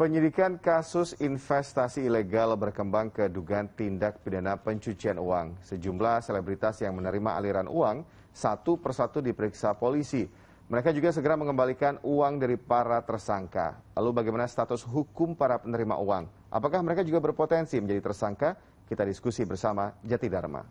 Penyidikan kasus investasi ilegal berkembang ke dugaan tindak pidana pencucian uang. Sejumlah selebritas yang menerima aliran uang satu persatu diperiksa polisi. Mereka juga segera mengembalikan uang dari para tersangka. Lalu bagaimana status hukum para penerima uang? Apakah mereka juga berpotensi menjadi tersangka? Kita diskusi bersama Jati Dharma.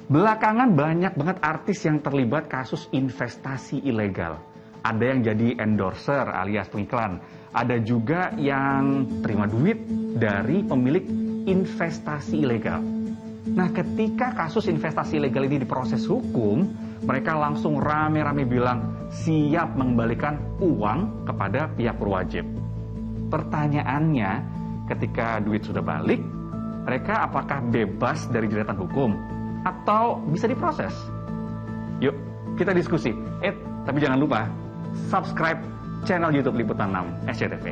Belakangan banyak banget artis yang terlibat kasus investasi ilegal. Ada yang jadi endorser alias pengiklan. Ada juga yang terima duit dari pemilik investasi ilegal. Nah, ketika kasus investasi ilegal ini diproses hukum, mereka langsung rame-rame bilang siap mengembalikan uang kepada pihak berwajib. Pertanyaannya, ketika duit sudah balik, mereka apakah bebas dari jeratan hukum atau bisa diproses? Yuk, kita diskusi. Tapi jangan lupa subscribe channel YouTube Liputan 6 SCTV.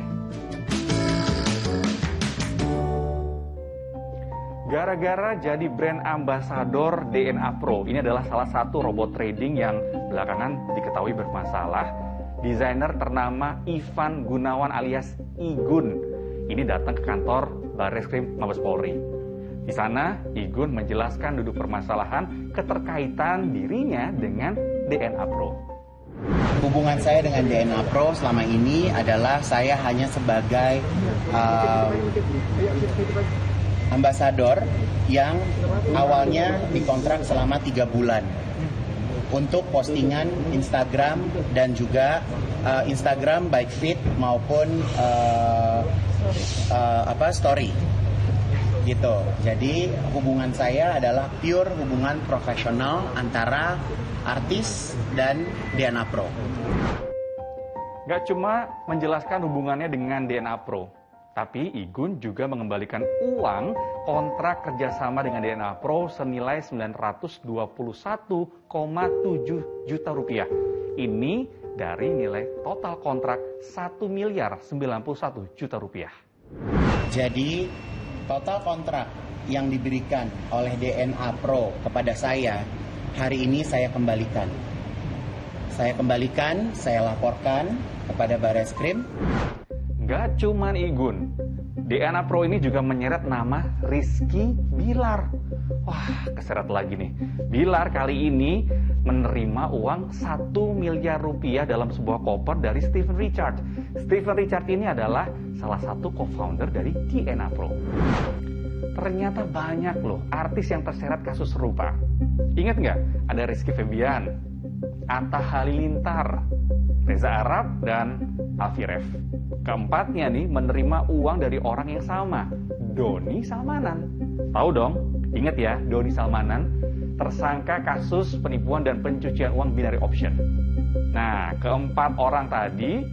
Gara-gara jadi brand ambasador DNA Pro, ini adalah salah satu robot trading yang belakangan diketahui bermasalah. Desainer ternama Ivan Gunawan alias Igun ini datang ke kantor Barreskrim Mabes Polri. Di sana, Igun menjelaskan duduk permasalahan keterkaitan dirinya dengan DNA Pro. Hubungan saya dengan DNA Pro selama ini adalah saya hanya sebagai ambasador yang awalnya dikontrak selama 3 bulan untuk postingan Instagram dan juga Instagram baik feed maupun story gitu. Jadi hubungan saya adalah pure hubungan profesional antara artis dan DNA Pro. Gak cuma menjelaskan hubungannya dengan DNA Pro, tapi Igun juga mengembalikan uang kontrak kerjasama dengan DNA Pro senilai 921,7 juta rupiah. Ini dari nilai total kontrak 1 miliar 91 juta rupiah. Jadi total kontrak yang diberikan oleh DNA Pro kepada saya hari ini saya kembalikan. Saya laporkan kepada Barreskrim. Gak cuman Igun, DNA Pro ini juga menyeret nama Rizky Bilar. Wah, keseret lagi nih. Bilar kali ini menerima uang 1 miliar rupiah dalam sebuah koper dari Steven Richard. Steven Richard ini adalah salah satu co-founder dari DNA Pro. Ternyata banyak loh artis yang terseret kasus serupa. Ingat nggak? Ada Rizky Febian, Atta Halilintar, Reza Arab, dan Alfie Rev. Keempatnya nih menerima uang dari orang yang sama, Doni Salmanan. Tahu dong? Ingat ya, Doni Salmanan, tersangka kasus penipuan dan pencucian uang binary option. Nah, keempat orang tadi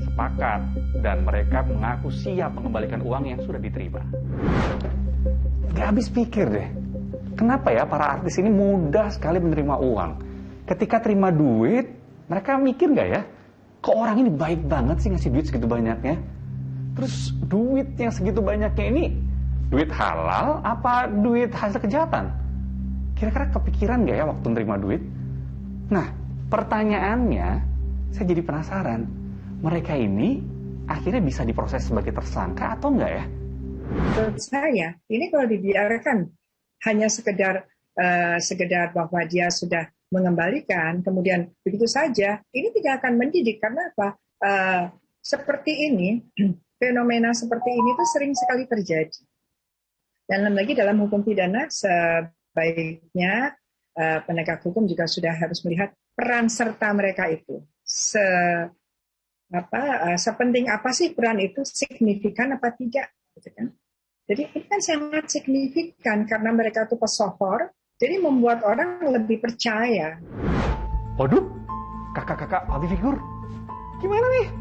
sepakat dan mereka mengaku siap mengembalikan uang yang sudah diterima. Gak habis pikir deh, kenapa ya para artis ini mudah sekali menerima uang? Ketika terima duit, mereka mikir gak ya, kok orang ini baik banget sih ngasih duit segitu banyaknya? Terus duit yang segitu banyaknya ini, duit halal apa duit hasil kejahatan? Kira-kira kepikiran gak ya waktu menerima duit? Nah, pertanyaannya, saya jadi penasaran, mereka ini akhirnya bisa diproses sebagai tersangka atau enggak ya? Menurut saya, ini kalau dibiarkan hanya sekedar bahwa dia sudah mengembalikan, kemudian begitu saja, ini tidak akan mendidik. Karena apa? Seperti ini, fenomena seperti ini itu sering sekali terjadi. Dan lagi dalam hukum pidana, sebaiknya penegak hukum juga sudah harus melihat peran serta mereka itu. Sepenting apa sih peran itu, signifikan apa tidak? Gitu kan? Jadi ini kan sangat signifikan karena mereka itu pesohor, jadi membuat orang lebih percaya. Waduh, kakak-kakak public figure, gimana nih?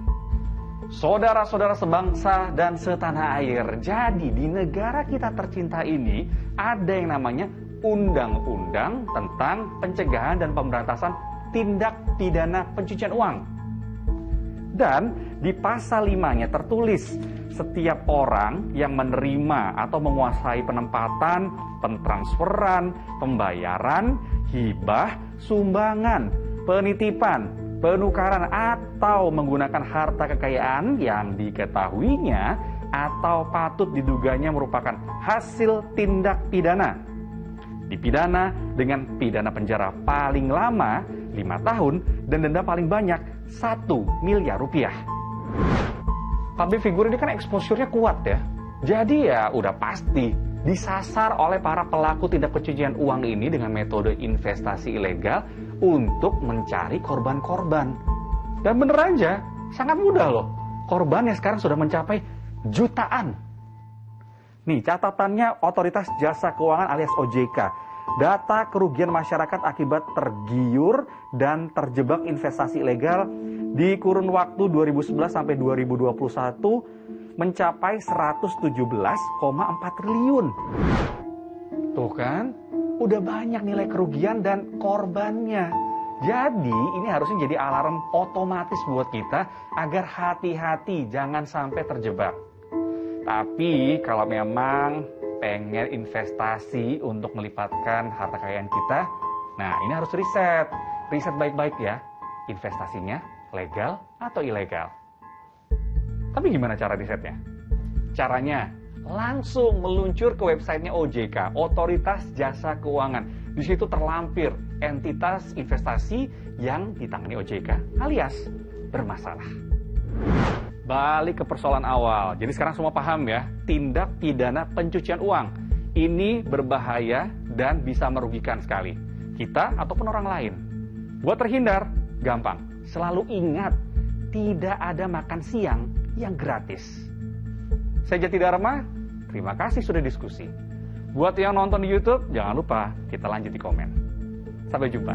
Saudara-saudara sebangsa dan setanah air, jadi di negara kita tercinta ini ada yang namanya Undang-Undang tentang Pencegahan dan Pemberantasan Tindak Pidana Pencucian Uang. Dan di pasal 5-nya tertulis, setiap orang yang menerima atau menguasai penempatan, pentransferan, pembayaran, hibah, sumbangan, penitipan, penukaran atau menggunakan harta kekayaan yang diketahuinya atau patut diduganya merupakan hasil tindak pidana. Dipidana dengan pidana penjara paling lama 5 tahun dan denda paling banyak 1 miliar rupiah. Public figure ini kan exposure-nya kuat ya. Jadi ya udah pasti disasar oleh para pelaku tindak pencucian uang ini dengan metode investasi ilegal untuk mencari korban-korban. Dan bener aja, sangat mudah loh. Korban yang sekarang sudah mencapai jutaan. Nih catatannya Otoritas Jasa Keuangan alias OJK. Data kerugian masyarakat akibat tergiur dan terjebak investasi ilegal di kurun waktu 2011 sampai 2021 mencapai 117,4 triliun. Tuh kan, udah banyak nilai kerugian dan korbannya. Jadi ini harusnya jadi alarm otomatis buat kita agar hati-hati jangan sampai terjebak. Tapi kalau memang pengen investasi untuk melipatkan harta kekayaan kita, nah ini harus riset baik-baik ya, investasinya legal atau ilegal. Tapi gimana cara risetnya? Caranya langsung meluncur ke websitenya OJK, Otoritas Jasa Keuangan. Di situ terlampir entitas investasi yang ditangani OJK alias bermasalah. Balik ke persoalan awal. Jadi sekarang semua paham ya, tindak pidana pencucian uang ini berbahaya dan bisa merugikan sekali kita ataupun orang lain. Buat terhindar, gampang. Selalu ingat, tidak ada makan siang yang gratis. Saya Jati Dharma, terima kasih sudah diskusi. Buat yang nonton di YouTube, jangan lupa kita lanjut di komen. Sampai jumpa.